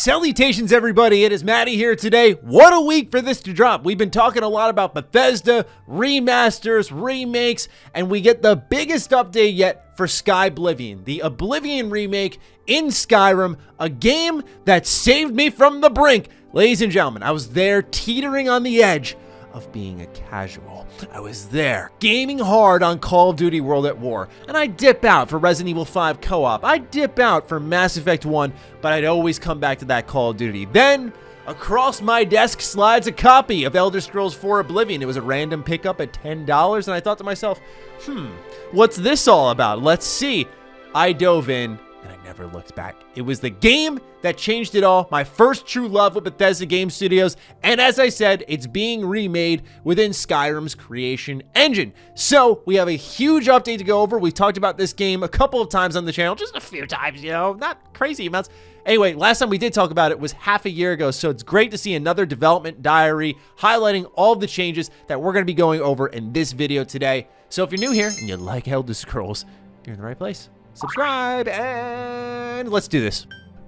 Salutations, everybody. It is Matty here today. What a week for this to drop. We've been talking a lot about Bethesda, remasters, remakes, and we get the biggest update yet for Skyblivion, the Oblivion remake in Skyrim, a game that saved me from the brink. Ladies and gentlemen, I was there teetering on the edge of being a casual. I was there gaming hard on Call of Duty World at War, and I'd dip out for Resident Evil 5 co-op. I'd dip out for Mass Effect 1, but I'd always come back to that Call of Duty. Then, across my desk slides a copy of Elder Scrolls 4 Oblivion. It was a random pickup at $10, and I thought to myself, what's this all about? Let's see. I dove in, and I never looked back. It was the game that changed it all, my first true love with Bethesda Game Studios, and as I said, it's being remade within Skyrim's creation engine. So, we have a huge update to go over. We've talked about this game a couple of times on the channel, just a few times, you know, not crazy amounts. Anyway, last time we did talk about it was half a year ago, so it's great to see another development diary highlighting all of the changes that we're going to be going over in this video today. So if you're new here and you like Elder Scrolls, you're in the right place. Subscribe, and let's do this.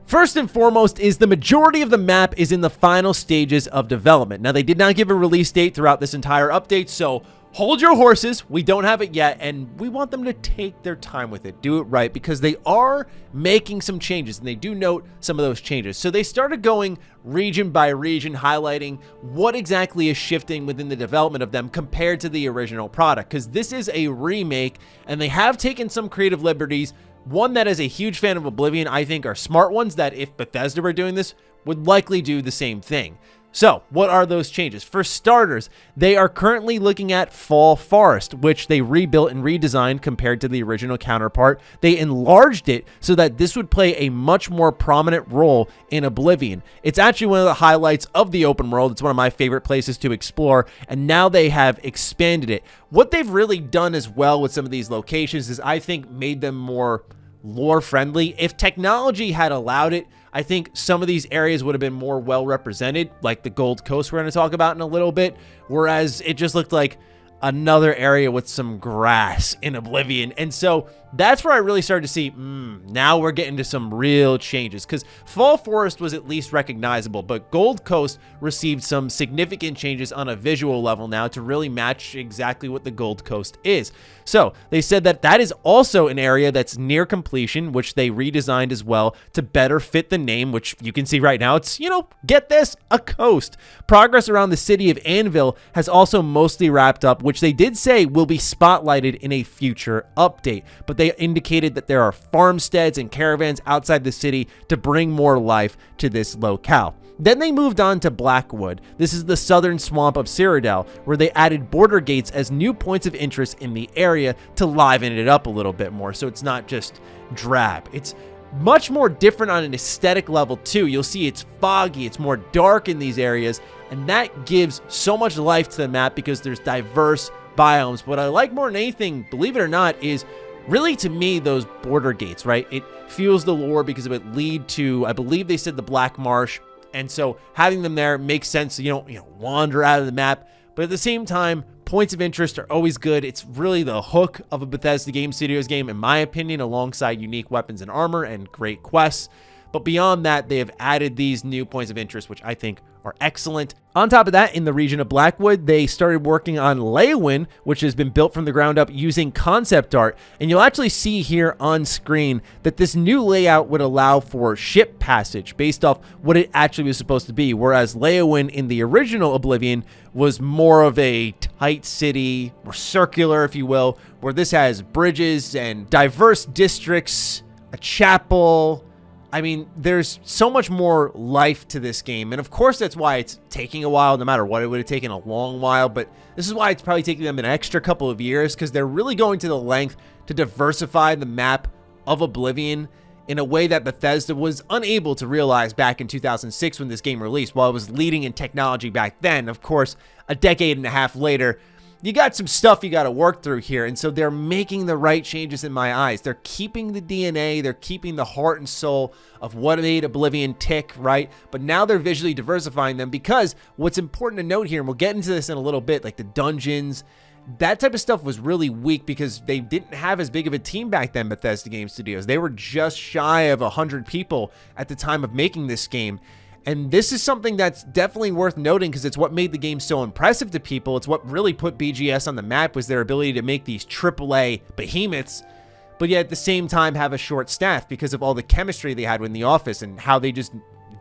First and foremost is the majority of the map is in the final stages of development. Now, they did not give a release date throughout this entire update, so hold your horses. We don't have it yet, and we want them to take their time with it. Do it right, because they are making some changes, and they do note some of those changes. So they started going region by region, highlighting what exactly is shifting within the development of them compared to the original product, because this is a remake, and they have taken some creative liberties. One that is a huge fan of Oblivion, I think, are smart ones that if Bethesda were doing this, would likely do the same thing. So, what are those changes? For starters, they are currently looking at Fall Forest, which they rebuilt and redesigned compared to the original counterpart. They enlarged it so that this would play a much more prominent role in Oblivion. It's actually one of the highlights of the open world. It's one of my favorite places to explore, and now they have expanded it. What they've really done as well with some of these locations is, I think, made them more lore friendly. If technology had allowed it, I think some of these areas would have been more well represented, like the Gold Coast we're going to talk about in a little bit, whereas it just looked like another area with some grass in Oblivion. And so that's where I really started to see, now we're getting to some real changes, because Fall Forest was at least recognizable, but Gold Coast received some significant changes on a visual level now to really match exactly what the Gold Coast is. So they said that that is also an area that's near completion, which they redesigned as well to better fit the name, which you can see right now. It's, you know, get this, a coast. Progress around the city of Anvil has also mostly wrapped up, which they did say will be spotlighted in a future update, but they indicated that there are farmsteads and caravans outside the city to bring more life to this locale. Then they moved on to Blackwood. This is the southern swamp of Cyrodiil, where they added border gates as new points of interest in the area to liven it up a little bit more, so it's not just drab. It's much more different on an aesthetic level too. You'll see it's foggy, it's more dark in these areas, and that gives so much life to the map because there's diverse biomes. What I like more than anything, believe it or not, is really, to me, those border gates, right? It fuels the lore because it would lead to, I believe they said, the Black Marsh. And so having them there makes sense so you don't wander out of the map. But at the same time, points of interest are always good. It's really the hook of a Bethesda Game Studios game, in my opinion, alongside unique weapons and armor and great quests. But beyond that, they have added these new points of interest, which I think are excellent. On top of that, in the region of Blackwood, they started working on Leyawiin, which has been built from the ground up using concept art. And you'll actually see here on screen that this new layout would allow for ship passage based off what it actually was supposed to be. Whereas Leyawiin in the original Oblivion was more of a tight city, more circular, if you will, where this has bridges and diverse districts, a chapel. I mean, there's so much more life to this game, and of course that's why it's taking a while, no matter what. It would have taken a long while, but this is why it's probably taking them an extra couple of years, because they're really going to the length to diversify the map of Oblivion in a way that Bethesda was unable to realize back in 2006 when this game released. While it was leading in technology back then, of course, a decade and a half later, you got some stuff you got to work through here, and so they're making the right changes in my eyes. They're keeping the DNA, they're keeping the heart and soul of what made Oblivion tick, right? But now they're visually diversifying them, because what's important to note here, and we'll get into this in a little bit, like the dungeons that type of stuff was really weak because they didn't have as big of a team back then, Bethesda Game Studios. They were just shy of 100 people at the time of making this game. And this is something that's definitely worth noting because it's what made the game so impressive to people. It's what really put BGS on the map, was their ability to make these AAA behemoths, but yet at the same time have a short staff because of all the chemistry they had in the office and how they just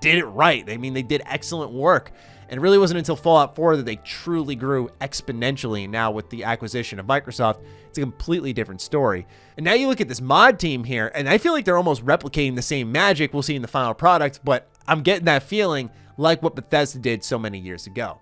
did it right. I mean, they did excellent work. And it really wasn't until Fallout 4 that they truly grew exponentially. Now with the acquisition of Microsoft, it's a completely different story. And now you look at this mod team here, and I feel like they're almost replicating the same magic we'll see in the final product, but I'm getting that feeling like what Bethesda did so many years ago.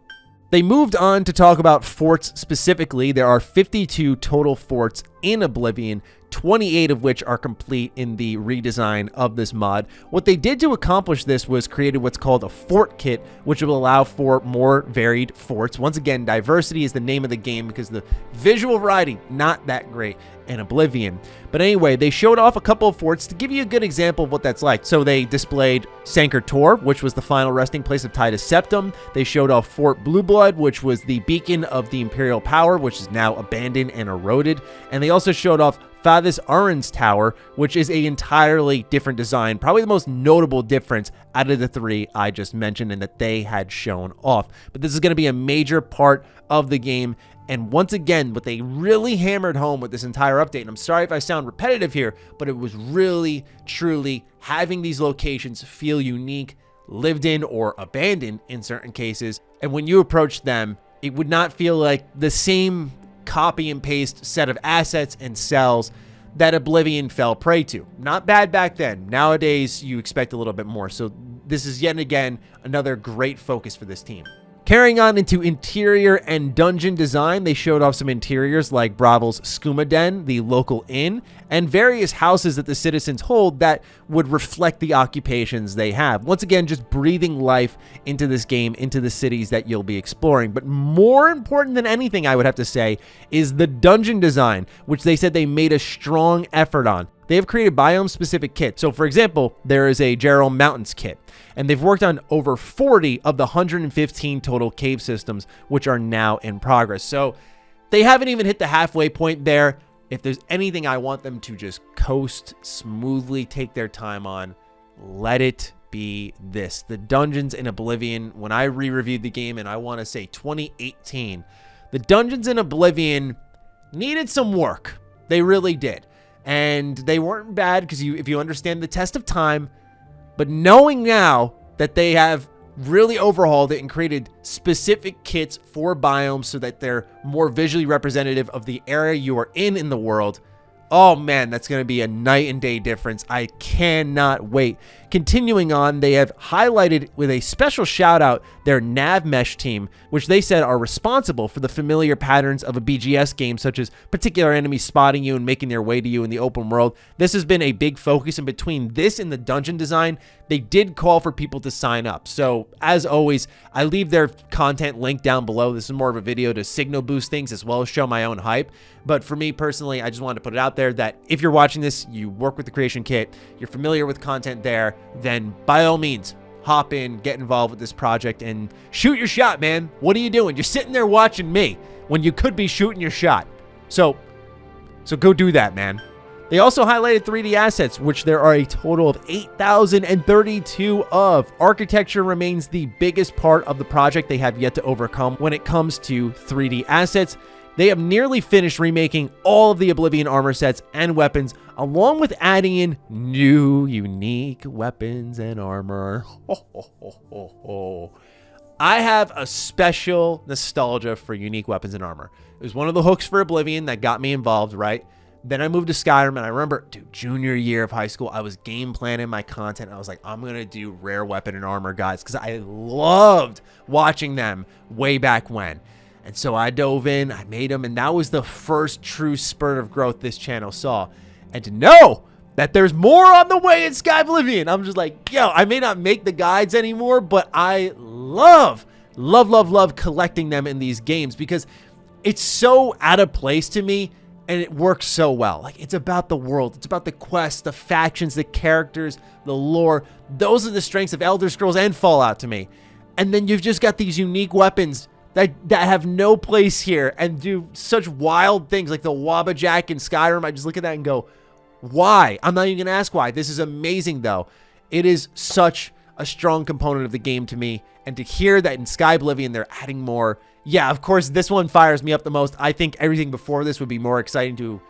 They moved on to talk about forts specifically. There are 52 total forts in Oblivion, 28 of which are complete in the redesign of this mod. What they did to accomplish this was created what's called a fort kit, which will allow for more varied forts. Once again, diversity is the name of the game because the visual variety, not that great in Oblivion. But anyway, they showed off a couple of forts to give you a good example of what that's like. So they displayed Sancor Tor, which was the final resting place of Titus Septim. They showed off Fort Blue Blood, which was the beacon of the Imperial power, which is now abandoned and eroded. And they also showed off Fathus Arin's Tower, which is an entirely different design, probably the most notable difference out of the three I just mentioned and that they had shown off. But this is going to be a major part of the game. And once again, what they really hammered home with this entire update, and I'm sorry if I sound repetitive here, but it was really, truly having these locations feel unique, lived in, or abandoned in certain cases. And when you approach them, it would not feel like the same copy and paste set of assets and cells that Oblivion fell prey to. Not bad back then. Nowadays, you expect a little bit more. So this is yet again another great focus for this team. Carrying on into interior and dungeon design, they showed off some interiors like Bravo's Skooma Den, the local inn, and various houses that the citizens hold that would reflect the occupations they have. Once again, just breathing life into this game, into the cities that you'll be exploring. But more important than anything, I would have to say, is the dungeon design, which they said they made a strong effort on. They have created biome-specific kits. So, for example, there is a Jerome Mountains kit, and they've worked on over 40 of the 115 total cave systems, which are now in progress. So, they haven't even hit the halfway point there. If there's anything I want them to just coast smoothly, take their time on, let it be this. The dungeons in Oblivion, when I re-reviewed the game, and I want to say 2018, the dungeons in Oblivion needed some work. They really did. And they weren't bad because if you understand the test of time, but knowing now that they have really overhauled it and created specific kits for biomes so that they're more visually representative of the area you are in the world, oh man, that's going to be a night and day difference. I cannot wait. Continuing on, they have highlighted with a special shout out their nav mesh team, which they said are responsible for the familiar patterns of a BGS game, such as particular enemies spotting you and making their way to you in the open world. This has been a big focus, and between this and the dungeon design, they did call for people to sign up. So as always, I leave their content linked down below. This is more of a video to signal boost things as well as show my own hype. But for me personally, I just wanted to put it out there that if you're watching this, you work with the creation kit, you're familiar with content there, then by all means, hop in, get involved with this project, and shoot your shot, man. What are you doing? You're sitting there watching me when you could be shooting your shot. So go do that, man. They also highlighted 3D assets, which there are a total of 8,032 of. Architecture remains the biggest part of the project they have yet to overcome when it comes to 3D assets. They have nearly finished remaking all of the Oblivion armor sets and weapons, along with adding in new, unique weapons and armor. I have a special nostalgia for unique weapons and armor. It was one of the hooks for Oblivion that got me involved, right? Then I moved to Skyrim, and I remember, dude, junior year of high school, I was game planning my content. I was like, I'm going to do rare weapon and armor guides because I loved watching them way back when. And so I dove in, I made them, and that was the first true spurt of growth this channel saw. And to know that there's more on the way in Skyblivion, I'm just like, yo, I may not make the guides anymore, but I love collecting them in these games because it's so out of place to me, and it works so well. Like, it's about the world, it's about the quests, the factions, the characters, the lore. Those are the strengths of Elder Scrolls and Fallout to me. And then you've just got these unique weapons that have no place here and do such wild things like the Wabbajack in Skyrim. I just look at that and go, why? I'm not even going to ask why. This is amazing, though. It is such a strong component of the game to me. And to hear that in Skyblivion, they're adding more. Yeah, of course, this one fires me up the most. I think everything before this would be more exciting to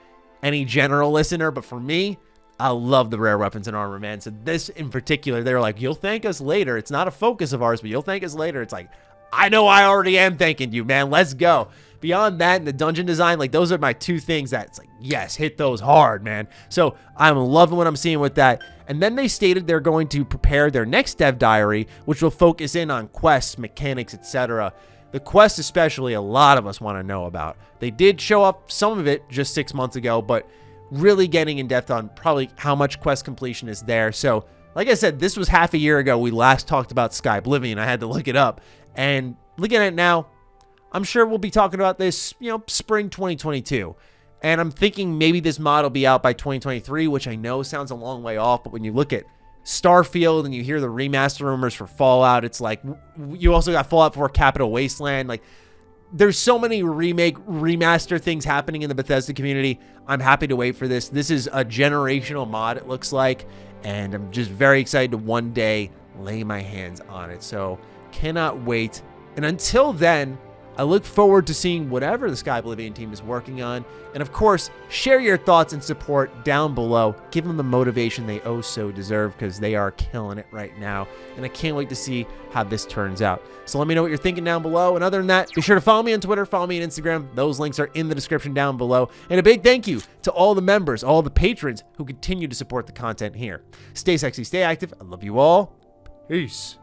any general listener. But for me, I love the rare weapons and armor, man. So this in particular, they were like, you'll thank us later. It's not a focus of ours, but you'll thank us later. It's like, I know I already am thanking you, man. Let's go. Beyond that and the dungeon design, like those are my two things that it's like, yes, hit those hard, man. So I'm loving what I'm seeing with that. And then they stated they're going to prepare their next dev diary, which will focus in on quests, mechanics, etc. The quest especially, a lot of us want to know about. They did show up some of it just 6 months ago, but really getting in depth on probably how much quest completion is there. So like I said, this was half a year ago we last talked about Skyblivion. I had to look it up. And looking at it now, I'm sure we'll be talking about this, spring 2022. And I'm thinking maybe this mod will be out by 2023, which I know sounds a long way off. But when you look at Starfield and you hear the remaster rumors for Fallout, it's like you also got Fallout 4 Capital Wasteland. Like there's so many remaster things happening in the Bethesda community. I'm happy to wait for this. This is a generational mod, it looks like. And I'm just very excited to one day lay my hands on it. So cannot wait. And until then, I look forward to seeing whatever the Skyblivion team is working on. And of course, share your thoughts and support down below. Give them the motivation they oh so deserve because they are killing it right now. And I can't wait to see how this turns out. So let me know what you're thinking down below. And other than that, be sure to follow me on Twitter, follow me on Instagram. Those links are in the description down below. And a big thank you to all the members, all the patrons who continue to support the content here. Stay sexy, stay active. I love you all. Peace.